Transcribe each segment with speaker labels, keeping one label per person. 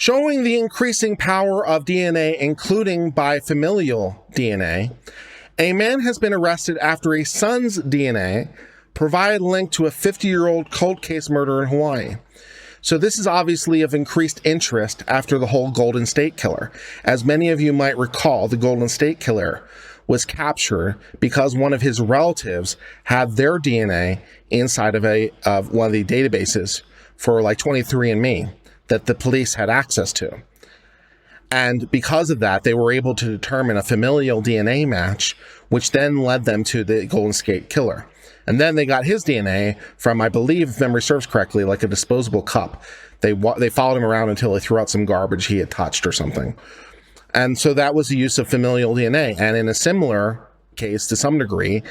Speaker 1: Showing the increasing power of DNA, including by familial DNA, a man has been arrested after a son's DNA provided a link to a 50-year-old cold case murder in Hawaii. So this is obviously of increased interest after the whole Golden State Killer. As many of you might recall, the Golden State Killer was captured because one of his relatives had their DNA inside of one of the databases for like 23andMe that the police had access to. And because of that, they were able to determine a familial DNA match, which then led them to the Golden State Killer. And then they got his DNA from, I believe, if memory serves correctly, like a disposable cup. They followed him around until they threw out some garbage he had touched or something. And so that was the use of familial DNA. And in a similar case, to some degree,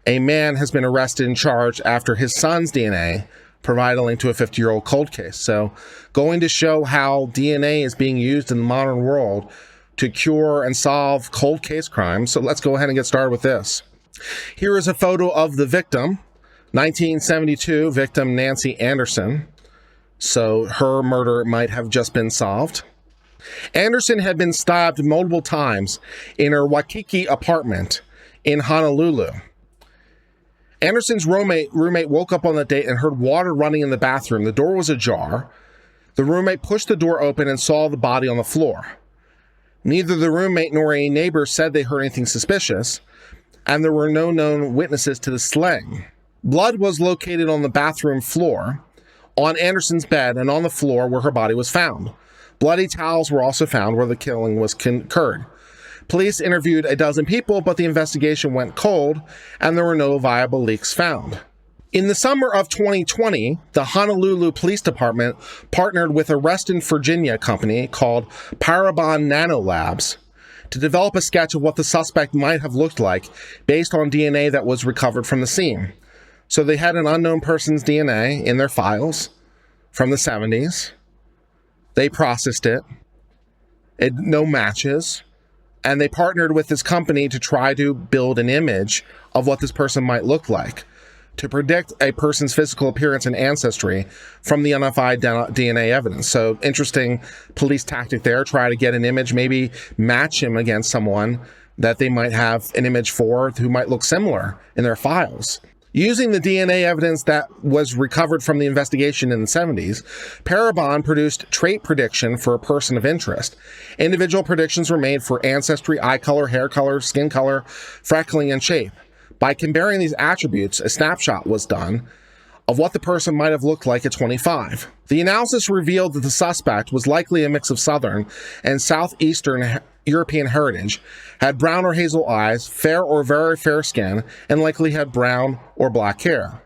Speaker 1: a man has been arrested and charged after his son's DNA provided a link to a 50-year-old cold case. So going to show how DNA is being used in the modern world to cure and solve cold case crimes. So let's go ahead and get started with this. Here is a photo of the victim, 1972 victim Nancy Anderson. So her murder might have just been solved. Anderson had been stabbed multiple times in her Waikiki apartment in Honolulu. Anderson's roommate woke up on the date and heard water running in the bathroom. The door was ajar. The roommate pushed the door open and saw the body on the floor. Neither the roommate nor a neighbor said they heard anything suspicious, and there were no known witnesses to the slaying. Blood was located on the bathroom floor, on Anderson's bed, and on the floor where her body was found. Bloody towels were also found where the killing was occurred. Police interviewed a dozen people, but the investigation went cold, and there were no viable leads found. In the summer of 2020, the Honolulu Police Department partnered with a Reston, Virginia company called Parabon Nanolabs to develop a sketch of what the suspect might have looked like based on DNA that was recovered from the scene. So they had an unknown person's DNA in their files from the 70s. They processed it. No matches. And they partnered with this company to try to build an image of what this person might look like, to predict a person's physical appearance and ancestry from the unidentified DNA evidence. So interesting police tactic there, try to get an image, maybe match him against someone that they might have an image for who might look similar in their files. Using the DNA evidence that was recovered from the investigation in the 70s, Parabon produced trait prediction for a person of interest. Individual predictions were made for ancestry, eye color, hair color, skin color, freckling, and shape. By comparing these attributes, a snapshot was done of what the person might have looked like at 25. The analysis revealed that the suspect was likely a mix of Southern and Southeastern European heritage, had brown or hazel eyes, fair or very fair skin, and likely had brown or black hair.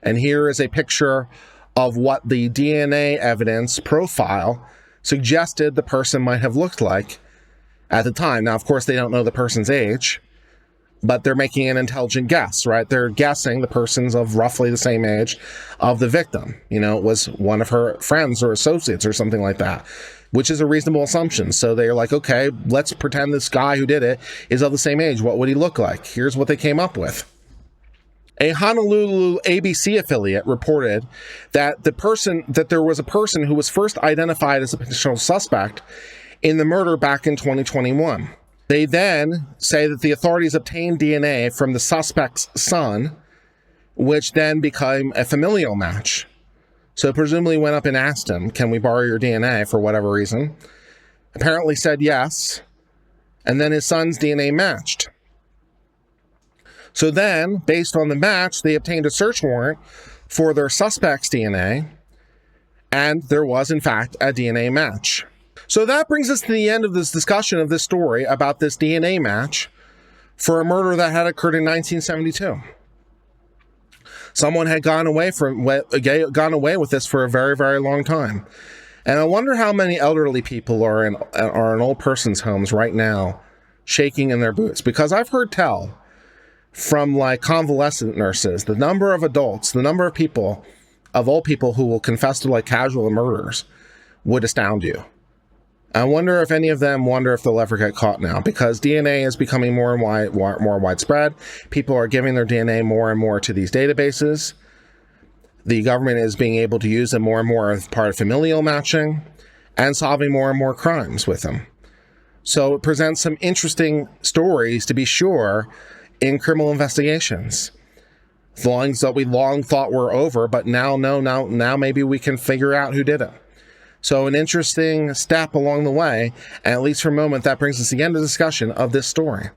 Speaker 1: And here is a picture of what the DNA evidence profile suggested the person might have looked like at the time. Now, of course, they don't know the person's age, but they're making an intelligent guess, right? They're guessing the person's of roughly the same age of the victim. You know, it was one of her friends or associates or something like that, which is a reasonable assumption. So they're like, okay, let's pretend this guy who did it is of the same age. What would he look like? Here's what they came up with. A Honolulu ABC affiliate reported that there was a person who was first identified as a potential suspect in the murder back in 2021. They then say that the authorities obtained DNA from the suspect's son, which then became a familial match. So presumably went up and asked him, can we borrow your DNA for whatever reason? Apparently said yes. And then his son's DNA matched. So then, based on the match, they obtained a search warrant for their suspect's DNA. And there was, in fact, a DNA match. So that brings us to the end of this discussion of this story about this DNA match for a murder that had occurred in 1972. Someone had gone away with this for a very, very long time. And I wonder how many elderly people are in old person's homes right now shaking in their boots, because I've heard tell from like convalescent nurses, the number of adults, the number of people, of old people who will confess to like casual murders would astound you. I wonder if any of them wonder if they'll ever get caught now, because DNA is becoming more widespread. People are giving their DNA more and more to these databases. The government is being able to use them more and more as part of familial matching. and solving more and more crimes with them. So it presents some interesting stories, to be sure, in criminal investigations. Things that we long thought were over, but now maybe we can figure out who did it. So an interesting step along the way, and at least for a moment, that brings us to the end of the discussion of this story.